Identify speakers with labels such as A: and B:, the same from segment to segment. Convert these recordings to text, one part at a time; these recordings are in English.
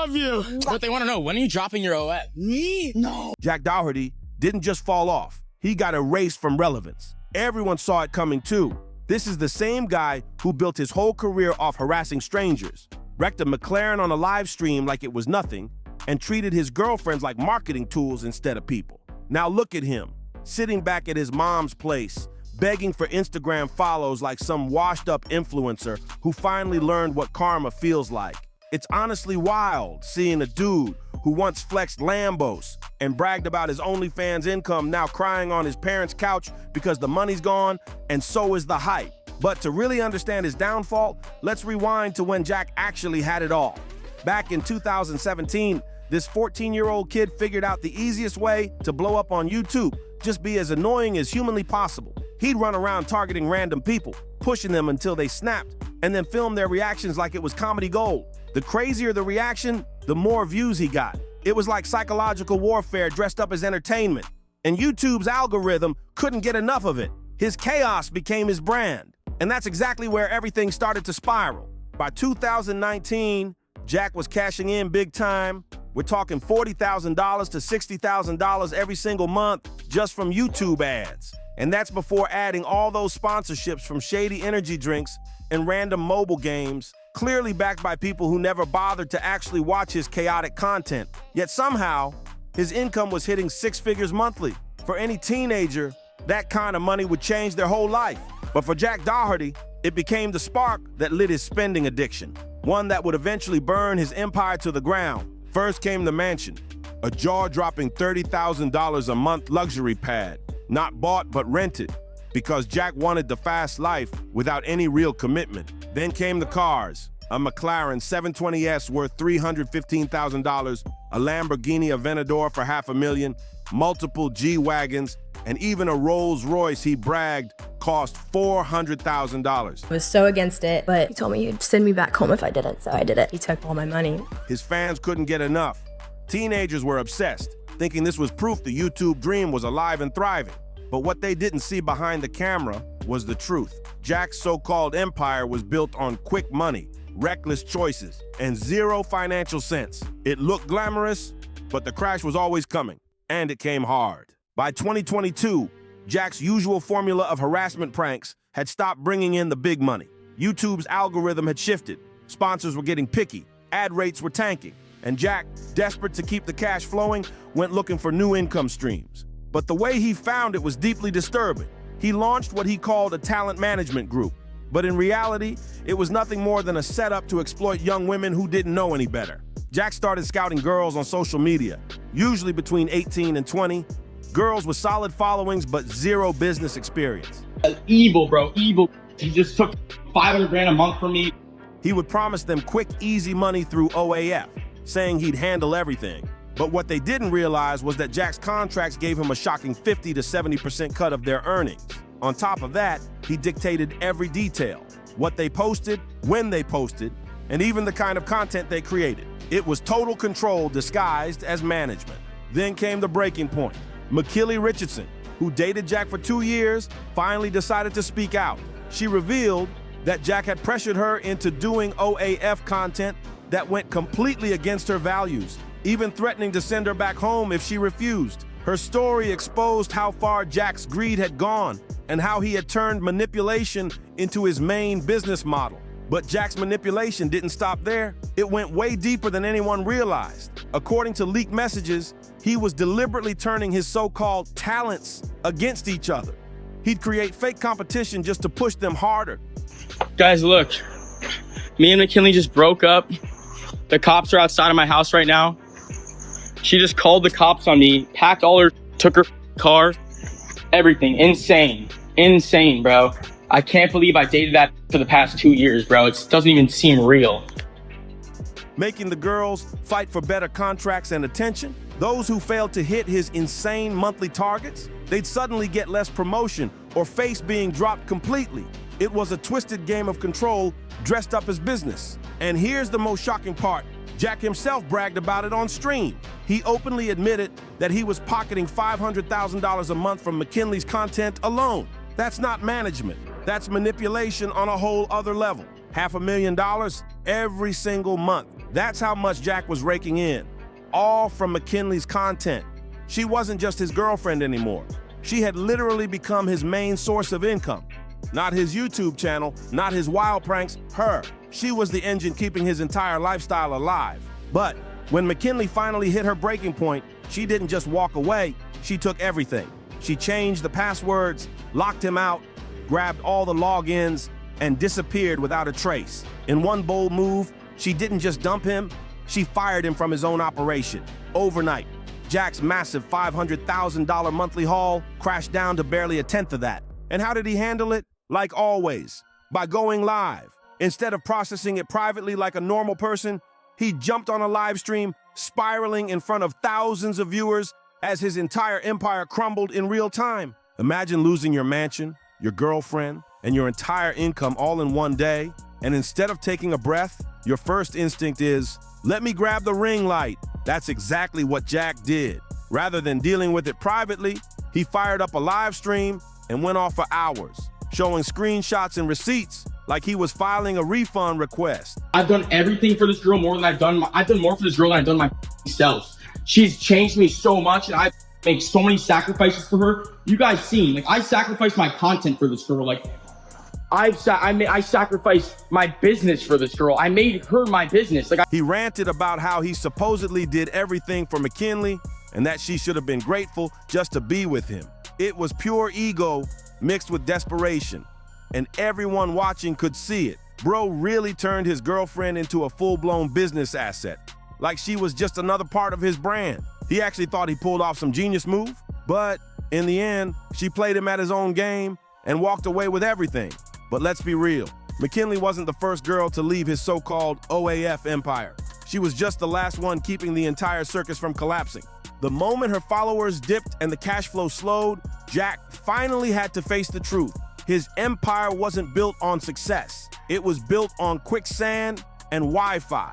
A: love you.
B: But they want to know, when are you dropping your OF?
A: Me? No.
C: JackDoherty didn't just fall off. He got erased from relevance. Everyone saw it coming too. This is the same guy who built his whole career off harassing strangers, wrecked a McLaren on a live stream like it was nothing, and treated his girlfriends like marketing tools instead of people. Now look at him, sitting back at his mom's place, begging for Instagram follows like some washed-up influencer who finally learned what karma feels like. It's honestly wild seeing a dude who once flexed Lambos and bragged about his OnlyFans income now crying on his parents' couch because the money's gone, and so is the hype. But to really understand his downfall, let's rewind to when Jack actually had it all. Back in 2017, this 14-year-old kid figured out the easiest way to blow up on YouTube, just be as annoying as humanly possible. He'd run around targeting random people, pushing them until they snapped, and then film their reactions like it was comedy gold. The crazier the reaction, the more views he got. It was like psychological warfare dressed up as entertainment, and YouTube's algorithm couldn't get enough of it. His chaos became his brand, and that's exactly where everything started to spiral. By 2019, Jack was cashing in big time. We're talking $40,000 to $60,000 every single month just from YouTube ads. And that's before adding all those sponsorships from shady energy drinks and random mobile games, clearly backed by people who never bothered to actually watch his chaotic content. Yet somehow, his income was hitting 6 figures monthly. For any teenager, that kind of money would change their whole life. But for JackDoherty, it became the spark that lit his spending addiction, one that would eventually burn his empire to the ground. First came the mansion, a jaw-dropping $30,000 a month luxury pad, not bought but rented, because Jack wanted the fast life without any real commitment. Then came the cars, a McLaren 720S worth $315,000, a Lamborghini Aventador for $500,000, multiple G-Wagons, and even a Rolls Royce he bragged cost $400,000.
D: I was so against it, but he told me he'd send me back home if I didn't, so I did it. He took all my money.
C: His fans couldn't get enough. Teenagers were obsessed, thinking this was proof the YouTube dream was alive and thriving. But what they didn't see behind the camera was the truth. Jack's so-called empire was built on quick money, reckless choices, and zero financial sense. It looked glamorous, but the crash was always coming, and it came hard. By 2022, Jack's usual formula of harassment pranks had stopped bringing in the big money. YouTube's algorithm had shifted, sponsors were getting picky, ad rates were tanking, and Jack, desperate to keep the cash flowing, went looking for new income streams. But the way he found it was deeply disturbing. He launched what he called a talent management group, but in reality, it was nothing more than a setup to exploit young women who didn't know any better. Jack started scouting girls on social media, usually between 18 and 20, girls with solid followings but zero business experience.
E: Evil, bro, evil. He just took 500 grand a month from me.
C: He would promise them quick, easy money through OAF, saying he'd handle everything. But what they didn't realize was that Jack's contracts gave him a shocking 50 to 70% cut of their earnings. On top of that, he dictated every detail, what they posted, when they posted, and even the kind of content they created. It was total control disguised as management. Then came the breaking point. McKillie Richardson, who dated Jack for 2 years, finally decided to speak out. She revealed that Jack had pressured her into doing OAF content that went completely against her values, even threatening to send her back home if she refused. Her story exposed how far Jack's greed had gone and how he had turned manipulation into his main business model. But Jack's manipulation didn't stop there. It went way deeper than anyone realized. According to leaked messages, he was deliberately turning his so-called talents against each other. He'd create fake competition just to push them harder.
E: Guys, look, me and McKinley just broke up. The cops are outside of my house right now. She just called the cops on me, packed all her, took her car, everything. Insane, insane, bro. I can't believe I dated that for the past 2 years, bro. It doesn't even seem real.
C: Making the girls fight for better contracts and attention. Those who failed to hit his insane monthly targets, they'd suddenly get less promotion or face being dropped completely. It was a twisted game of control dressed up as business. And here's the most shocking part. Jack himself bragged about it on stream. He openly admitted that he was pocketing $500,000 a month from McKinley's content alone. That's not management. That's manipulation on a whole other level. $500,000 every single month. That's how much Jack was raking in, all from McKinley's content. She wasn't just his girlfriend anymore. She had literally become his main source of income. Not his YouTube channel, not his wild pranks, her. She was the engine keeping his entire lifestyle alive. But when McKinley finally hit her breaking point, she didn't just walk away, she took everything. She changed the passwords, locked him out, grabbed all the logins, and disappeared without a trace. In one bold move, she didn't just dump him, she fired him from his own operation. Overnight, Jack's massive $500,000 monthly haul crashed down to barely a tenth of that. And how did he handle it? Like always, by going live. Instead of processing it privately like a normal person, he jumped on a live stream, spiraling in front of thousands of viewers as his entire empire crumbled in real time. Imagine losing your mansion, your girlfriend, and your entire income all in one day, and instead of taking a breath, your first instinct is, let me grab the ring light. That's exactly what Jack did. Rather than dealing with it privately, he fired up a live stream and went off for hours, showing screenshots and receipts like he was filing a refund request.
E: I've done everything for this girl more than I've done more for this girl than I've done myself. She's changed me so much, and I make so many sacrifices for her. You guys seen, like, I sacrificed my content for this girl. Like, I sacrificed my business for this girl. I made her my business.
C: He ranted about how he supposedly did everything for McKinley and that she should have been grateful just to be with him. It was pure ego mixed with desperation, and everyone watching could see it. Bro really turned his girlfriend into a full-blown business asset, like she was just another part of his brand. He actually thought he pulled off some genius move, but in the end, she played him at his own game and walked away with everything. But let's be real, McKinley wasn't the first girl to leave his so-called OAF empire. She was just the last one keeping the entire circus from collapsing. The moment her followers dipped and the cash flow slowed, Jack finally had to face the truth. His empire wasn't built on success. It was built on quicksand and Wi-Fi.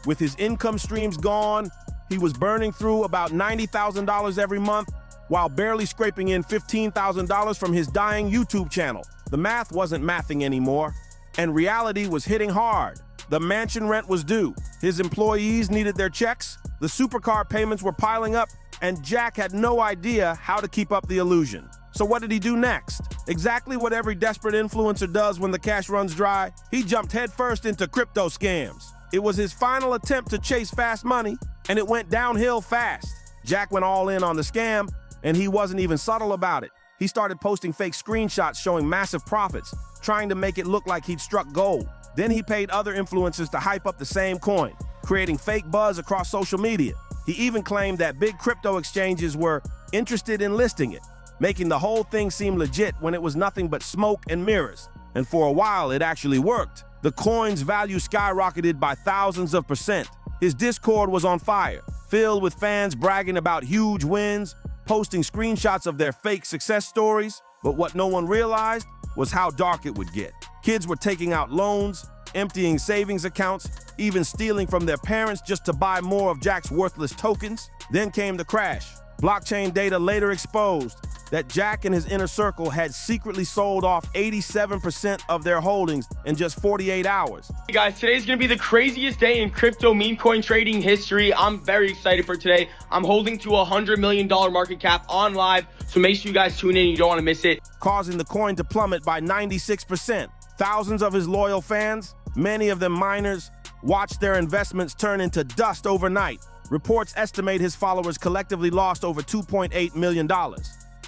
C: With his income streams gone, he was burning through about $90,000 every month while barely scraping in $15,000 from his dying YouTube channel. The math wasn't mathing anymore, and reality was hitting hard. The mansion rent was due, his employees needed their checks, the supercar payments were piling up, and Jack had no idea how to keep up the illusion. So what did he do next? Exactly what every desperate influencer does when the cash runs dry. He jumped headfirst into crypto scams. It was his final attempt to chase fast money, and it went downhill fast. Jack went all in on the scam, and he wasn't even subtle about it. He started posting fake screenshots showing massive profits, trying to make it look like he'd struck gold. Then he paid other influencers to hype up the same coin, creating fake buzz across social media. He even claimed that big crypto exchanges were interested in listing it, making the whole thing seem legit when it was nothing but smoke and mirrors. And for a while, it actually worked. The coin's value skyrocketed by thousands of %. His Discord was on fire, filled with fans bragging about huge wins, posting screenshots of their fake success stories. But what no one realized was how dark it would get. Kids were taking out loans, emptying savings accounts, even stealing from their parents just to buy more of Jack's worthless tokens. Then came the crash. Blockchain data later exposed that Jack and his inner circle had secretly sold off 87% of their holdings in just 48 hours.
E: Hey guys, today's gonna be the craziest day in crypto meme coin trading history. I'm very excited for today. I'm holding to a $100 million market cap on live, so make sure you guys tune in. You don't want to miss it.
C: Causing the coin to plummet by 96%. Thousands of his loyal fans, many of them miners, watched their investments turn into dust overnight. Reports estimate his followers collectively lost over $2.8 million,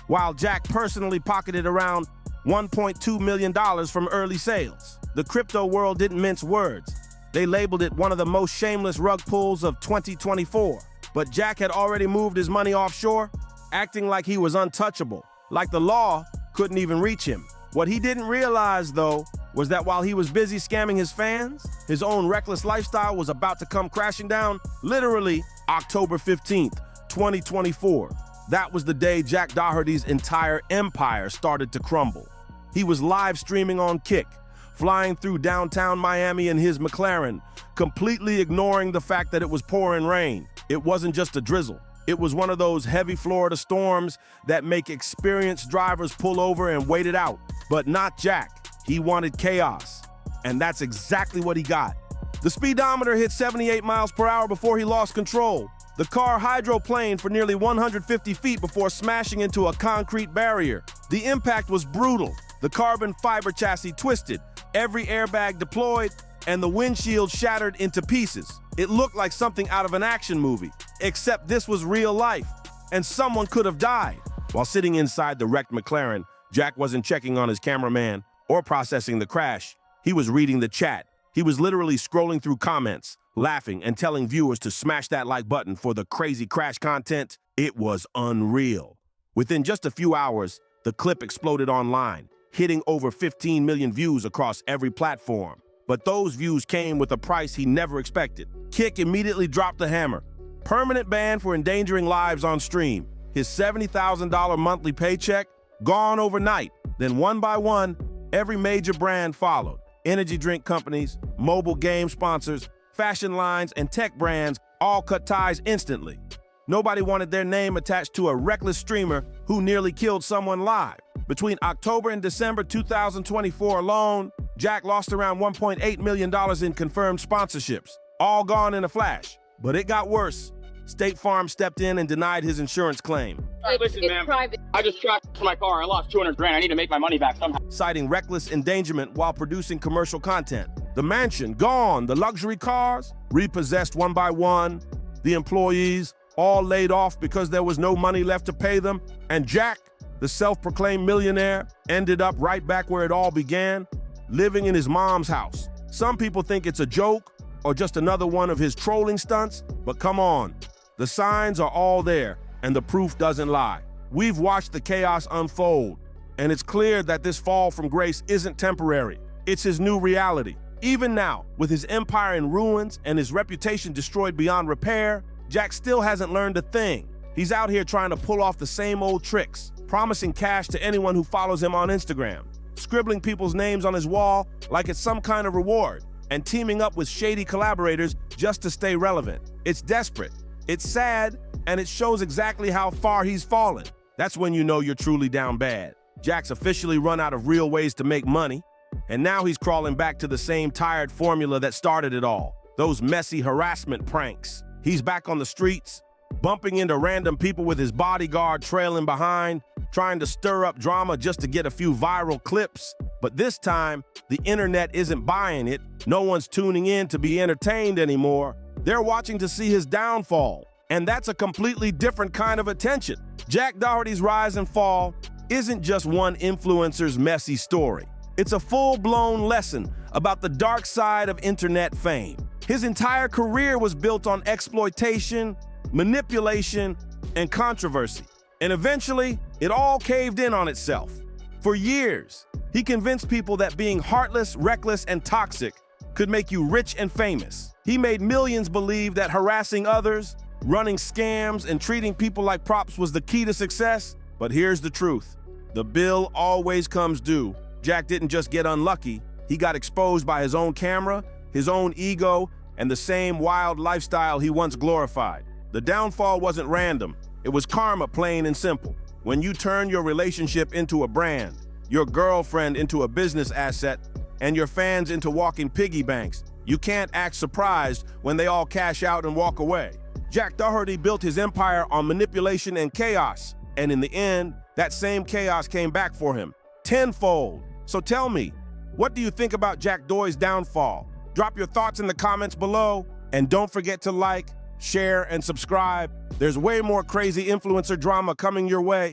C: while Jack personally pocketed around $1.2 million from early sales. The crypto world didn't mince words. They labeled it one of the most shameless rug pulls of 2024. But Jack had already moved his money offshore, acting like he was untouchable, like the law couldn't even reach him. What he didn't realize, though, was that while he was busy scamming his fans, his own reckless lifestyle was about to come crashing down, literally October 15th, 2024. That was the day JackDoherty's entire empire started to crumble. He was live streaming on Kick, flying through downtown Miami in his McLaren, completely ignoring the fact that it was pouring rain. It wasn't just a drizzle. It was one of those heavy Florida storms that make experienced drivers pull over and wait it out. But not Jack. He wanted chaos. And that's exactly what he got. The speedometer hit 78 miles per hour before he lost control. The car hydroplaned for nearly 150 feet before smashing into a concrete barrier. The impact was brutal. The carbon fiber chassis twisted, every airbag deployed, and the windshield shattered into pieces. It looked like something out of an action movie, except this was real life, and someone could have died. While sitting inside the wrecked McLaren, Jack wasn't checking on his cameraman or processing the crash. He was reading the chat. He was literally scrolling through comments, laughing and telling viewers to smash that like button for the crazy crash content. It was unreal. Within just a few hours, the clip exploded online, hitting over 15 million views across every platform. But those views came with a price he never expected. Kick immediately dropped the hammer. Permanent ban for endangering lives on stream. His $70,000 monthly paycheck gone overnight. Then one by one, every major brand followed. Energy drink companies, mobile game sponsors, fashion lines, and tech brands all cut ties instantly. Nobody wanted their name attached to a reckless streamer who nearly killed someone live. Between October and December 2024 alone, Jack lost around $1.8 million in confirmed sponsorships, all gone in a flash. But it got worse. State Farm stepped in and denied his insurance claim.
E: Hey, listen, man. I just crashed my car. I lost 200 grand. I need to make my money back somehow.
C: Citing reckless endangerment while producing commercial content. The mansion gone, the luxury cars repossessed one by one, the employees all laid off because there was no money left to pay them, and Jack, the self-proclaimed millionaire, ended up right back where it all began, living in his mom's house. Some people think it's a joke or just another one of his trolling stunts, but come on. The signs are all there, and the proof doesn't lie. We've watched the chaos unfold, and it's clear that this fall from grace isn't temporary. It's his new reality. Even now, with his empire in ruins and his reputation destroyed beyond repair, Jack still hasn't learned a thing. He's out here trying to pull off the same old tricks, promising cash to anyone who follows him on Instagram, scribbling people's names on his wall like it's some kind of reward, and teaming up with shady collaborators just to stay relevant. It's desperate, it's sad, and it shows exactly how far he's fallen. That's when you know you're truly down bad. Jack's officially run out of real ways to make money, and now he's crawling back to the same tired formula that started it all. Those messy harassment pranks. He's back on the streets, bumping into random people with his bodyguard trailing behind, trying to stir up drama just to get a few viral clips. But this time, the internet isn't buying it. No one's tuning in to be entertained anymore. They're watching to see his downfall. And that's a completely different kind of attention. JackDoherty's rise and fall isn't just one influencer's messy story. It's a full-blown lesson about the dark side of internet fame. His entire career was built on exploitation, manipulation, and controversy. And eventually, it all caved in on itself. For years, he convinced people that being heartless, reckless, and toxic could make you rich and famous. He made millions believe that harassing others, running scams, and treating people like props was the key to success. But here's the truth. The bill always comes due. Jack didn't just get unlucky. He got exposed by his own camera, his own ego, and the same wild lifestyle he once glorified. The downfall wasn't random. It was karma, plain and simple. When you turn your relationship into a brand, your girlfriend into a business asset, and your fans into walking piggy banks, you can't act surprised when they all cash out and walk away. JackDoherty built his empire on manipulation and chaos, and in the end, that same chaos came back for him, tenfold. So tell me, what do you think about JackDoherty's downfall? Drop your thoughts in the comments below, and don't forget to like, share, and subscribe. There's way more crazy influencer drama coming your way.